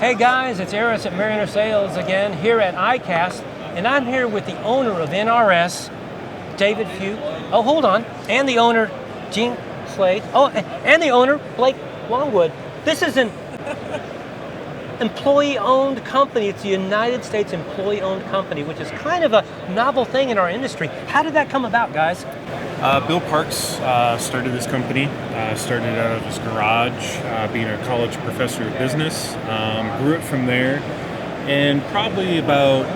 Hey guys, it's Eris at Mariner Sales again, here at iCast, and I'm here with the owner of NRS, David Few. Oh, hold on. And the owner, Gene Slade. Oh, and the owner, Blake Longwood. This is an employee-owned company. It's a United States employee-owned company, which is kind of a novel thing in our industry. How did that come about, guys? Bill Parks started this company, started out of his garage, being a college professor of business, grew it from there, and probably about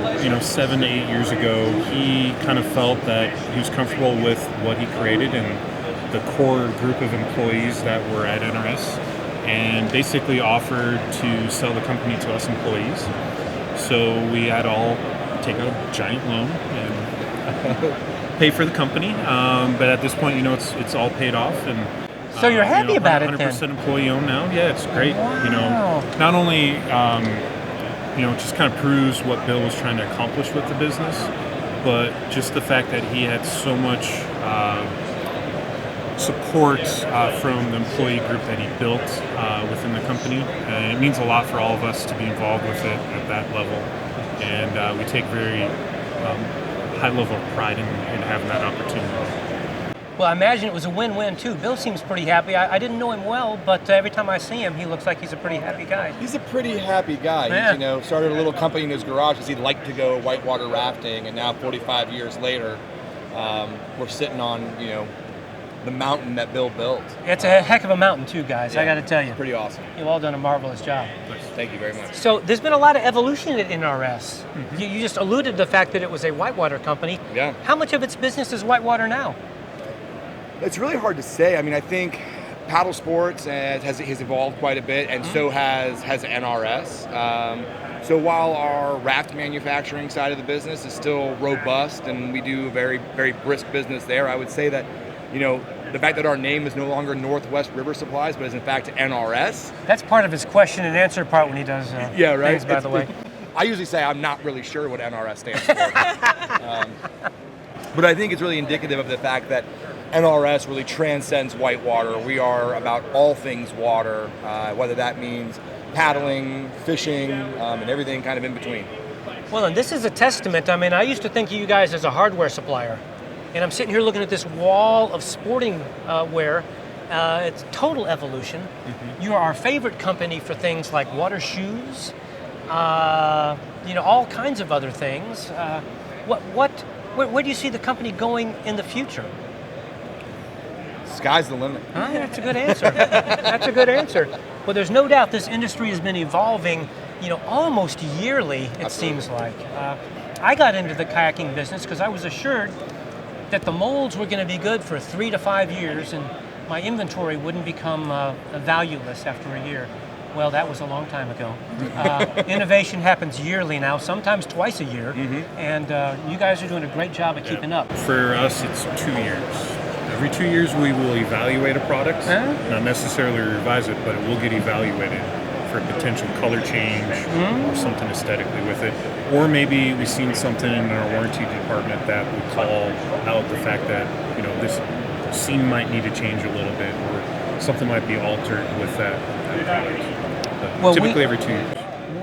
7 to 8 years ago, he kind of felt that he was comfortable with what he created and the core group of employees that were at NRS, and basically offered to sell the company to us employees. So we had all take a giant loan and pay for the company, but at this point, it's all paid off, and so you're happy about it then? 100% employee owned now. Yeah, it's great. Wow. Not only just kind of proves what Bill was trying to accomplish with the business, but just the fact that he had so much support from the employee group that he built within the company, and it means a lot for all of us to be involved with it at that level, and we take very high level of pride in having that opportunity. Well, I imagine it was a win-win too. Bill seems pretty happy. I didn't know him well, but every time I see him, he looks like he's a pretty happy guy. He's a pretty happy guy. Yeah. He's, started a little company in his garage because he liked to go whitewater rafting, and now 45 years later, we're sitting on, the mountain that Bill built. It's a heck of a mountain too, guys. Yeah, I got to tell you. Pretty awesome. You've all done a marvelous job. Thank you very much. So there's been a lot of evolution at NRS. Mm-hmm. You just alluded to the fact that it was a whitewater company. Yeah. How much of its business is whitewater now? It's really hard to say. I mean, I think paddle sports has evolved quite a bit, and so has NRS. So while our raft manufacturing side of the business is still robust and we do a very, very brisk business there, I would say that, the fact that our name is no longer Northwest River Supplies, but is in fact NRS. That's part of his question and answer part when he does yeah, right. things, by the way. I usually say I'm not really sure what NRS stands for. But I think it's really indicative of the fact that NRS really transcends whitewater. We are about all things water, whether that means paddling, fishing, and everything kind of in between. Well, and this is a testament. I mean, I used to think of you guys as a hardware supplier. And I'm sitting here looking at this wall of sporting wear. It's total evolution. Mm-hmm. You are our favorite company for things like water shoes, all kinds of other things. Where do you see the company going in the future? Sky's the limit. That's a good answer. That's a good answer. Well, there's no doubt this industry has been evolving, almost yearly, it Absolutely. Seems like. I got into the kayaking business because I was assured that the molds were going to be good for 3 to 5 years and my inventory wouldn't become valueless after a year. Well, that was a long time ago. Innovation happens yearly now, sometimes twice a year, mm-hmm. and you guys are doing a great job of keeping up. For us, it's 2 years. Every 2 years, we will evaluate a product, not necessarily revise it, but it will get evaluated for potential color change or something aesthetically with it. Or maybe we've seen something in our warranty department that would call out the fact that, this seam might need to change a little bit or something might be altered with that product. But typically every 2 years.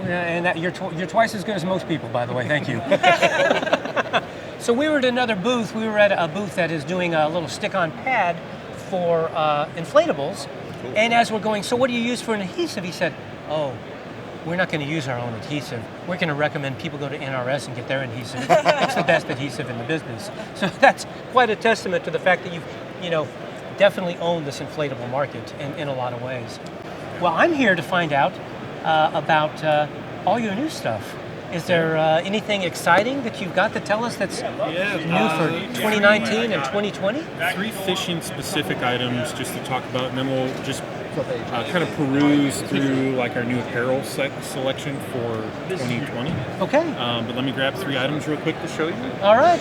And you're twice as good as most people, by the way. Thank you. So we were at another booth. We were at a booth that is doing a little stick-on pad for inflatables. Cool. And as we're going, so what do you use for an adhesive? He said, we're not going to use our own adhesive. We're going to recommend people go to NRS and get their adhesive. It's the best adhesive in the business. So that's quite a testament to the fact that you've, definitely owned this inflatable market in a lot of ways. Well, I'm here to find out about all your new stuff. Is there anything exciting that you've got to tell us that's new for 2019 and 2020? 3 fishing-specific items just to talk about, and then we'll just kind of peruse through our new apparel selection for 2020. Okay. But let me grab 3 items real quick to show you. All right.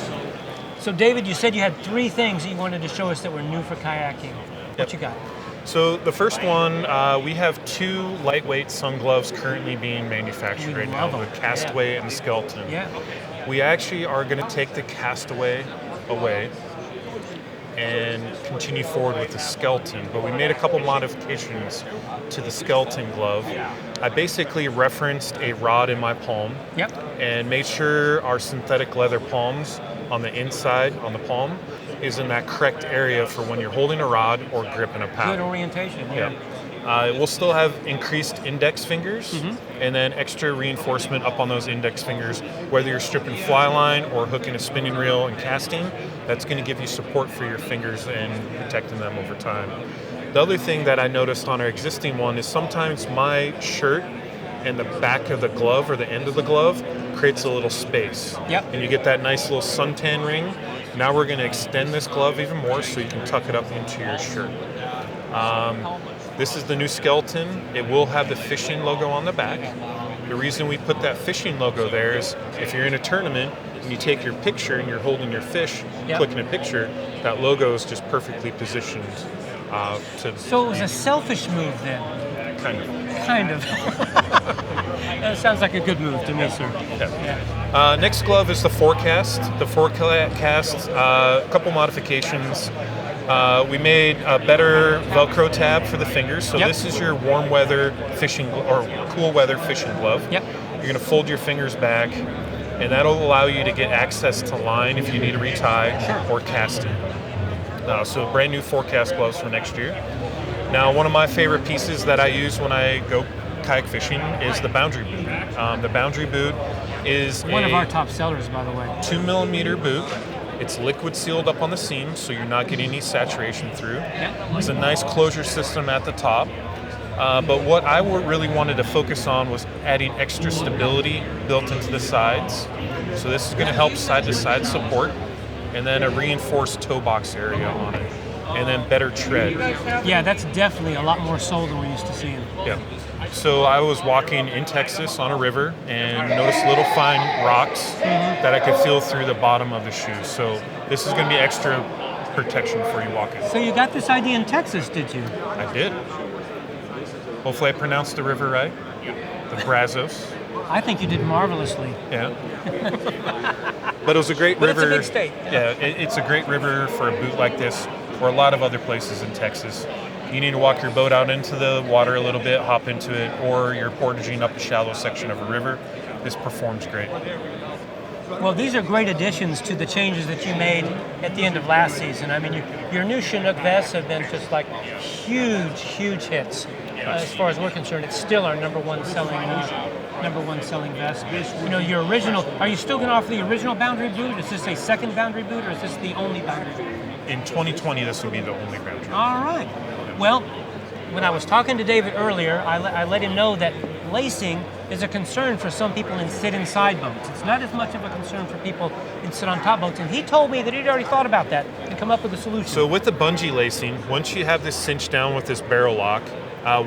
So, David, you said you had 3 things that you wanted to show us that were new for kayaking. What you got? So the first one, we have 2 lightweight sun gloves currently being manufactured right now, the Castaway and the Skeleton. Yeah. We actually are going to take the Castaway away, and continue forward with the skeleton. But we made a couple modifications to the skeleton glove. I basically referenced a rod in my palm Yep. and made sure our synthetic leather palms on the inside, on the palm, is in that correct area for when you're holding a rod or gripping a Good paddle. orientation. Yeah. We'll still have increased index fingers and then extra reinforcement up on those index fingers, whether you're stripping fly line or hooking a spinning reel and casting. That's going to give you support for your fingers and protecting them over time. The other thing that I noticed on our existing one is sometimes my shirt and the back of the glove or the end of the glove creates a little space. Yep. And you get that nice little suntan ring. Now we're going to extend this glove even more so you can tuck it up into your shirt. This is the new skeleton. It will have the fishing logo on the back. The reason we put that fishing logo there is if you're in a tournament and you take your picture and you're holding your fish, Yep. clicking a picture, that logo is just perfectly positioned to... So it was a selfish move then? Kind of. Kind of. That sounds like a good move to me, sir. Yeah. Next glove is the Forecast. The Forecast, a couple modifications. We made a better Velcro tab for the fingers. So Yep. this is your warm weather fishing or cool weather fishing glove. Yep. You're going to fold your fingers back, and that'll allow you to get access to line if you need to retie or casting. So brand new Forecast gloves for next year. Now, one of my favorite pieces that I use when I go kayak fishing is the Boundary boot. The Boundary boot is One of our top sellers, by the way. 2mm boot. It's liquid sealed up on the seam, so you're not getting any saturation through. It's a nice closure system at the top. But what I really wanted to focus on was adding extra stability built into the sides. So this is going to help side-to-side support, and then a reinforced toe box area on it, and then better tread. Yeah, that's definitely a lot more sole than we're used to seeing. Yeah. So I was walking in Texas on a river and noticed little fine rocks that I could feel through the bottom of the shoe. So this is going to be extra protection for you walking. So you got this idea in Texas, did you? I did. Hopefully I pronounced the river right. The Brazos. I think you did marvelously. Yeah. But it was a great But it's river. a big state. Yeah, it's a great river for a boot like this, or a lot of other places in Texas. You need to walk your boat out into the water a little bit, hop into it, or you're portaging up a shallow section of a river. This performs great. Well, these are great additions to the changes that you made at the end of last season. I mean, your new Chinook vests have been just like huge hits. As far as we're concerned, it's still our number one selling vest. You know, your original. Are you still going to offer the original Boundary boot? Is this a second Boundary boot, or is this the only Boundary boot? In 2020, this will be the only Boundary. All right. Well, when I was talking to David earlier, I let him know that lacing is a concern for some people in sit-inside boats. It's not as much of a concern for people in sit-on-top boats, and he told me that he'd already thought about that and come up with a solution. So with the bungee lacing, once you have this cinched down with this barrel lock,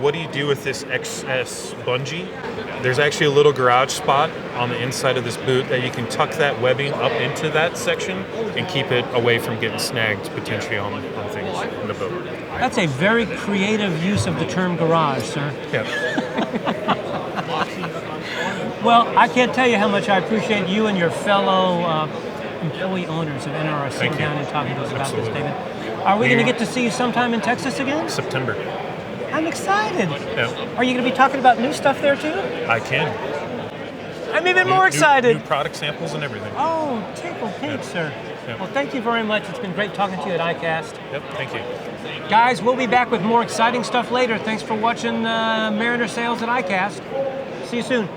what do you do with this XS bungee? There's actually a little garage spot on the inside of this boot that you can tuck that webbing up into that section and keep it away from getting snagged potentially on things in the boat. That's a very creative use of the term garage, sir. Yeah. Well, I can't tell you how much I appreciate you and your fellow employee owners of NRS sitting Thank you. down and talking to us about this, Absolutely. David. Are we going to get to see you sometime in Texas again? September. I'm excited. Yeah. Are you going to be talking about new stuff there too? I can. I'm even more excited. New product samples and everything. Oh, tickle pink, sir. Yep. Well, thank you very much. It's been great talking to you at iCast. Yep, thank you. Guys, we'll be back with more exciting stuff later. Thanks for watching Mariner Sales at iCast. See you soon.